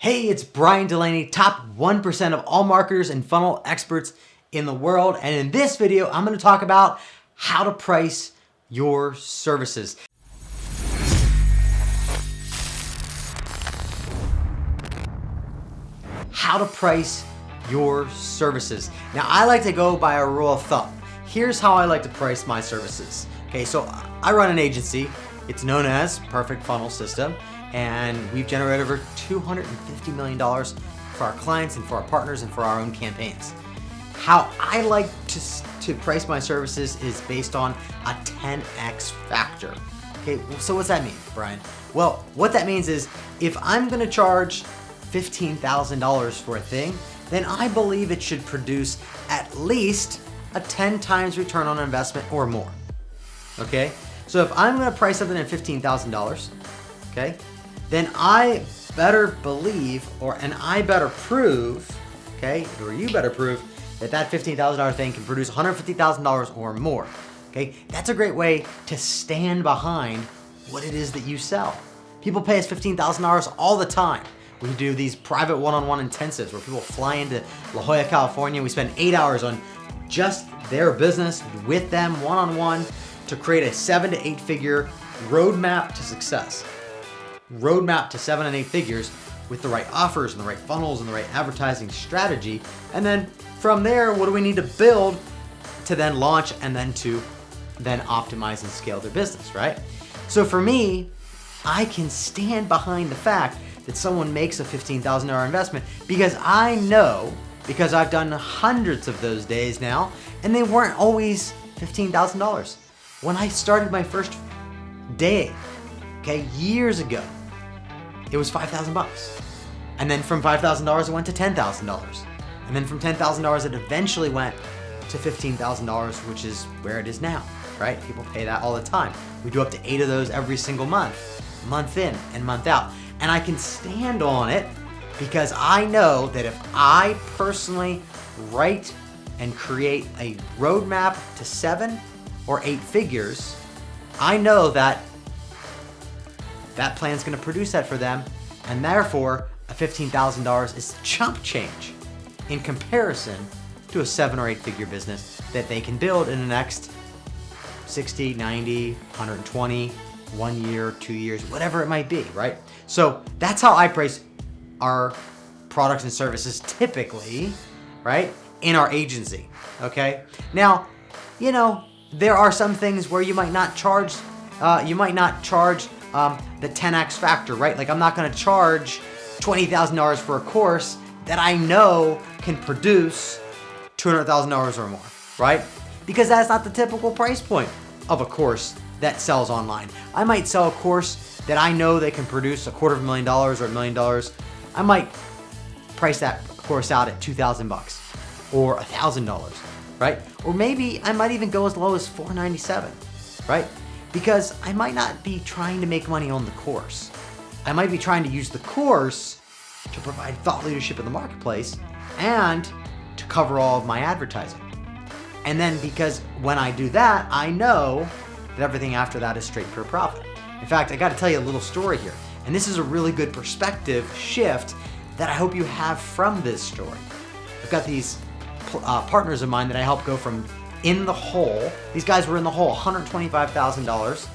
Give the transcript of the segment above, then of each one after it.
Hey, it's Bryan Dulaney, top 1% of all marketers and funnel experts in the world. And in this video, I'm going to talk about how to price your services. How to price your services. Now, I like to go by a rule of thumb. Here's how I like to price my services. Okay, so I run an agency. It's known as Perfect Funnel System. And we've generated over $250 million for our clients and for our partners and for our own campaigns. How I like to price my services is based on a 10x factor. Okay, so what's that mean, Brian? Well, what that means is if I'm gonna charge $15,000 for a thing, then I believe it should produce at least a 10 times return on investment or more. Okay, so if I'm gonna price something at $15,000, okay, then I better believe, and I better prove, okay, or you better prove that that $15,000 thing can produce $150,000 or more, okay? That's a great way to stand behind what it is that you sell. People pay us $15,000 all the time. We do these private one-on-one intensives where people fly into La Jolla, California. We spend 8 hours on just their business with them one-on-one to create a 7 to 8 figure roadmap to success. Roadmap to 7 and 8 figures with the right offers and the right funnels and the right advertising strategy. And then from there, what do we need to build to then launch and then to then optimize and scale their business, right? So for me, I can stand behind the fact that someone makes a $15,000 investment because I know, because I've done hundreds of those days now, and they weren't always $15,000. When I started my first day, okay, years ago, it was $5,000. And then from $5,000, it went to $10,000. And then from $10,000, it eventually went to $15,000, which is where it is now, right? People pay that all the time. We do up to 8 of those every single month in and month out. And I can stand on it because I know that if I personally write and create a roadmap to 7 or 8 figures, I know that that plan's gonna produce that for them, and therefore a $15,000 is chump change in comparison to a 7 or 8 figure business that they can build in the next 60, 90, 120, 1 year, 2 years, whatever it might be, right? So that's how I price our products and services typically, right, in our agency, okay? Now, you know, there are some things where you might not charge the 10x factor, right? Like I'm not gonna charge $20,000 for a course that I know can produce $200,000 or more, right? Because that's not the typical price point of a course that sells online. I might sell a course that I know they can produce $250,000 or $1 million. I might price that course out at $2,000 or $1,000, right? Or maybe I might even go as low as $497, right? Because I might not be trying to make money on the course. I might be trying to use the course to provide thought leadership in the marketplace and to cover all of my advertising. And then because when I do that, I know that everything after that is straight pure profit. In fact, I gotta tell you a little story here. And this is a really good perspective shift that I hope you have from this story. I've got these partners of mine that I help go from in the hole. These guys were in the hole, $125,000.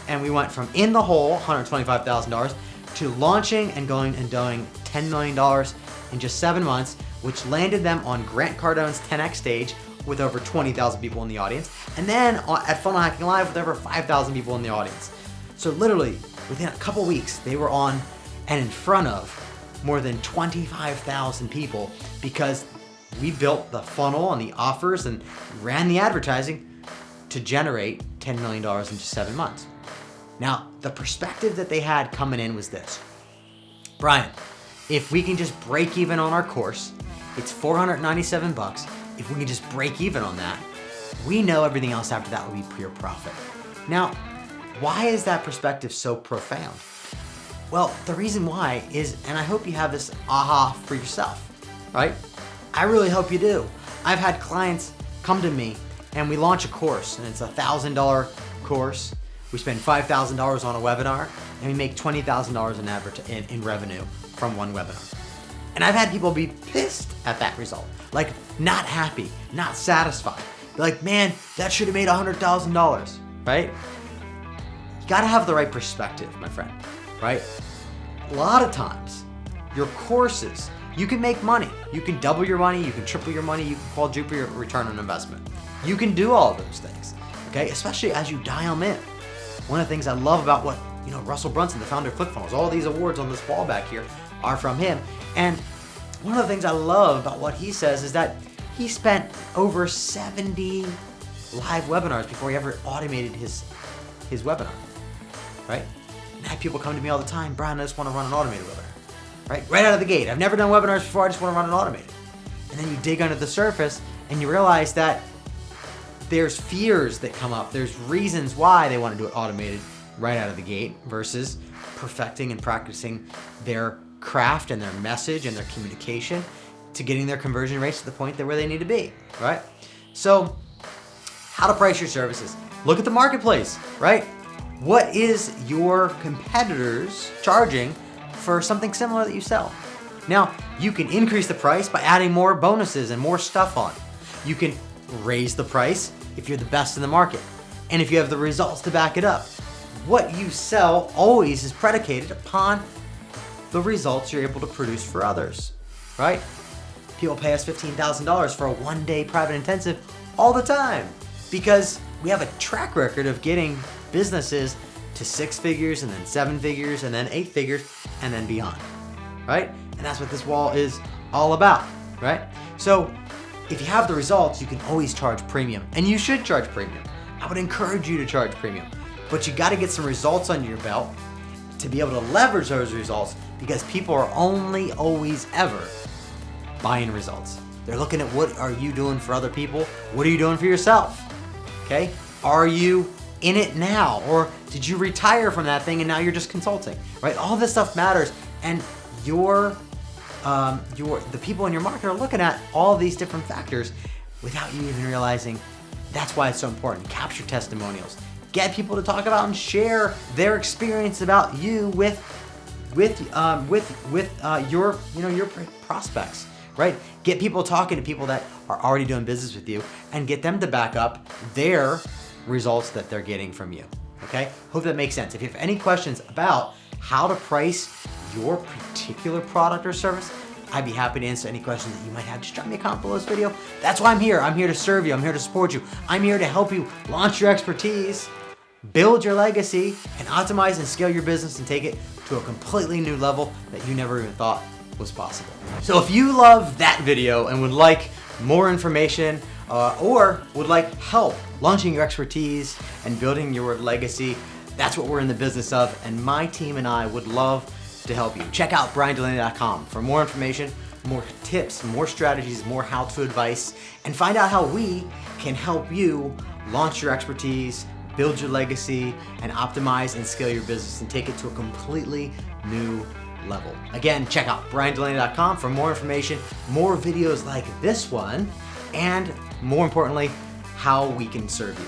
And we went from in the hole, $125,000, to launching and going and doing $10 million in just 7 months, which landed them on Grant Cardone's 10X stage with over 20,000 people in the audience. And then at Funnel Hacking Live with over 5,000 people in the audience. So literally, within a couple weeks, they were on and in front of more than 25,000 people because we built the funnel and the offers and ran the advertising to generate $10 million in just 7 months. Now, the perspective that they had coming in was this: Brian, if we can just break even on our course, it's $497. If we can just break even on that, we know everything else after that will be pure profit. Now, why is that perspective so profound? Well, the reason why is, and I hope you have this aha for yourself, right? I really hope you do. I've had clients come to me and we launch a course and it's a $1,000 course. We spend $5,000 on a webinar and we make $20,000 in revenue from one webinar. And I've had people be pissed at that result, like not happy, not satisfied. They're like, man, that should have made $100,000, right? You gotta have the right perspective, my friend, right? A lot of times, your courses, you can make money. You can double your money, you can triple your money, you can quadruple your return on investment. You can do all of those things, okay? Especially as you dial them in. One of the things I love about what, Russell Brunson, the founder of ClickFunnels, all these awards on this wall back here are from him. And one of the things I love about what he says is that he spent over 70 live webinars before he ever automated his webinar, right? And I have people come to me all the time, Bryan, I just want to run an automated webinar, right? Right out of the gate. I've never done webinars before, I just want to run an automated. And then you dig under the surface and you realize that there's fears that come up. There's reasons why they want to do it automated right out of the gate versus perfecting and practicing their craft and their message and their communication to getting their conversion rates to the point where they need to be, right? So how to price your services. Look at the marketplace, right? What is your competitors charging for something similar that you sell? Now, you can increase the price by adding more bonuses and more stuff on. You can raise the price if you're the best in the market and if you have the results to back it up. What you sell always is predicated upon the results you're able to produce for others, right? People pay us $15,000 for a one-day private intensive all the time because we have a track record of getting businesses to 6 figures and then 7 figures and then 8 figures and then beyond, right? And that's what this wall is all about, right? So if you have the results, you can always charge premium, and you should charge premium. I would encourage you to charge premium, but you got to get some results under your belt to be able to leverage those results because people are only always ever buying results. They're looking at what are you doing for other people? What are you doing for yourself? Okay? Are you in it now? Or did you retire from that thing and now you're just consulting, right? All this stuff matters, and the people in your market are looking at all these different factors without you even realizing. That's why it's so important. Capture testimonials. Get people to talk about and share their experience about you with your prospects, right? Get people talking to people that are already doing business with you and get them to back up their results that they're getting from you, okay? Hope that makes sense. If you have any questions about how to price your particular product or service, I'd be happy to answer any questions that you might have. Just drop me a comment below this video. That's why I'm here. I'm here to serve you. I'm here to support you. I'm here to help you launch your expertise, build your legacy, and optimize and scale your business and take it to a completely new level that you never even thought was possible. So if you love that video and would like more information or would like help launching your expertise and building your legacy, that's what we're in the business of, and my team and I would love to help you. Check out bryandulaney.com for more information, more tips, more strategies, more how-to advice, and find out how we can help you launch your expertise, build your legacy, and optimize and scale your business and take it to a completely new level. Again, check out bryandulaney.com for more information, more videos like this one, and more importantly, how we can serve you.